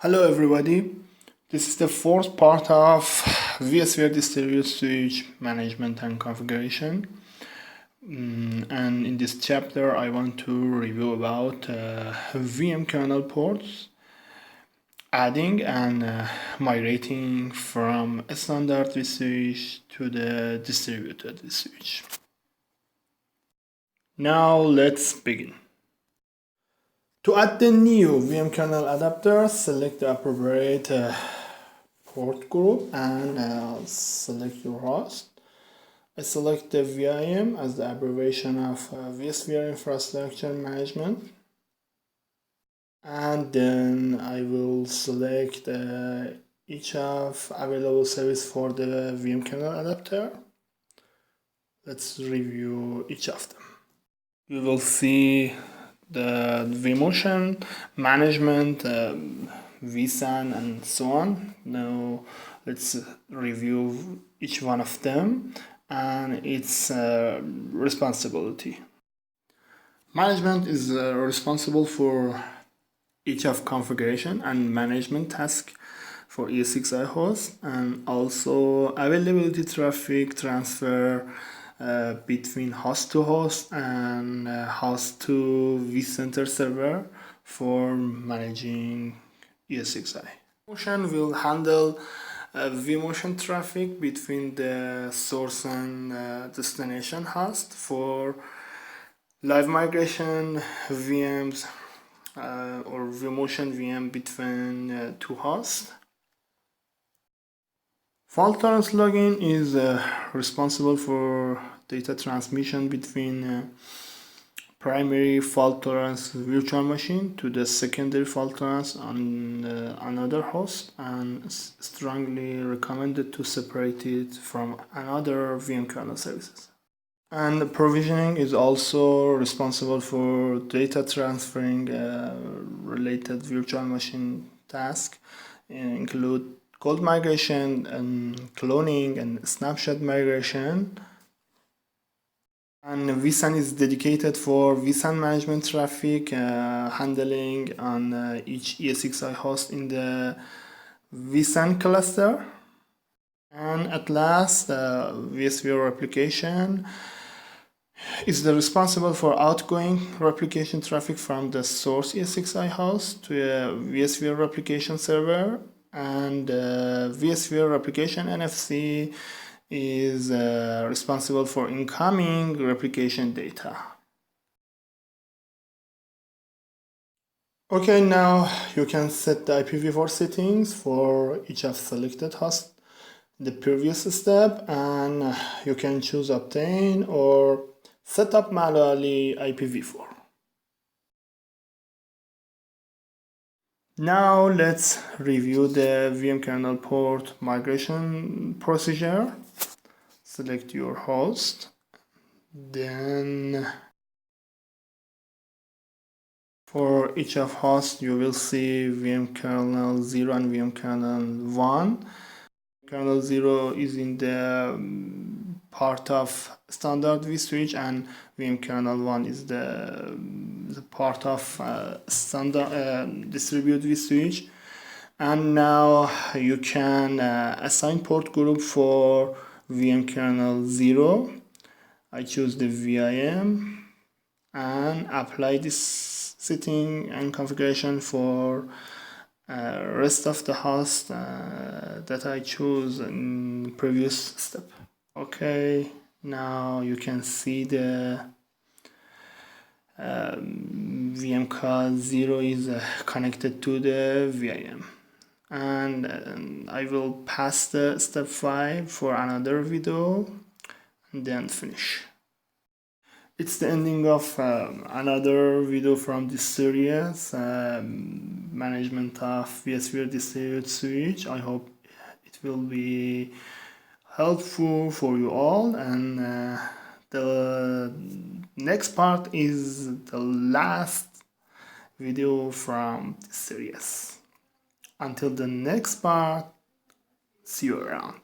Hello everybody, this is the fourth part of vSphere distributed switch management and configuration. And in this chapter I want to review about vMkernel ports, adding and migrating from a standard vSwitch to the distributed vSwitch. Now let's begin. To add the new VMkernel adapter, select the appropriate port group and select your host. I select the VIM as the abbreviation of vSphere infrastructure management, and then I will select each of available service for the VMkernel adapter. Let's review each of them. You will see the vMotion management, vSAN, and so on. Now let's review each one of them and its responsibility. Management is responsible for each of configuration and management task for ESXi host, and also availability traffic transfer between host to host and host to vCenter server for managing ESXi. vMotion will handle vMotion traffic between the source and destination host for live migration VMs or vMotion VM between two hosts. Fault tolerance logging is responsible for data transmission between primary fault tolerance virtual machine to the secondary fault tolerance on another host, and strongly recommended to separate it from another VMkernel services. And provisioning is also responsible for data transferring related virtual machine tasks, include cold migration and cloning and snapshot migration. And vSAN is dedicated for vSAN management traffic handling on each ESXi host in the vSAN cluster. And at last, vSphere replication is responsible for outgoing replication traffic from the source ESXi host to a vSphere replication server, and vSphere replication NFC is responsible for incoming replication data. Okay, now you can set the IPv4 settings for each of selected hosts in the previous step, and you can choose obtain or set up manually IPv4. Now let's review the vMkernel port migration procedure. Select your host, then for each of hosts you will see vMkernel 0 and vMkernel 1. Kernel 0 is in the part of standard vSwitch, and vMkernel 1 is the part of standard distributed vSwitch. And now you can assign port group for vMkernel 0. I choose the VIM and apply this setting and configuration for rest of the host that I chose in the previous step. Okay, now you can see the vMkernel 0 is connected to the VIM, and I will pass the step 5 for another video and then finish. It's the ending of another video from this series, management of vSphere distributed switch. I hope it will be helpful for you all, and the next part is the last video from this series. Until the next part, see you around.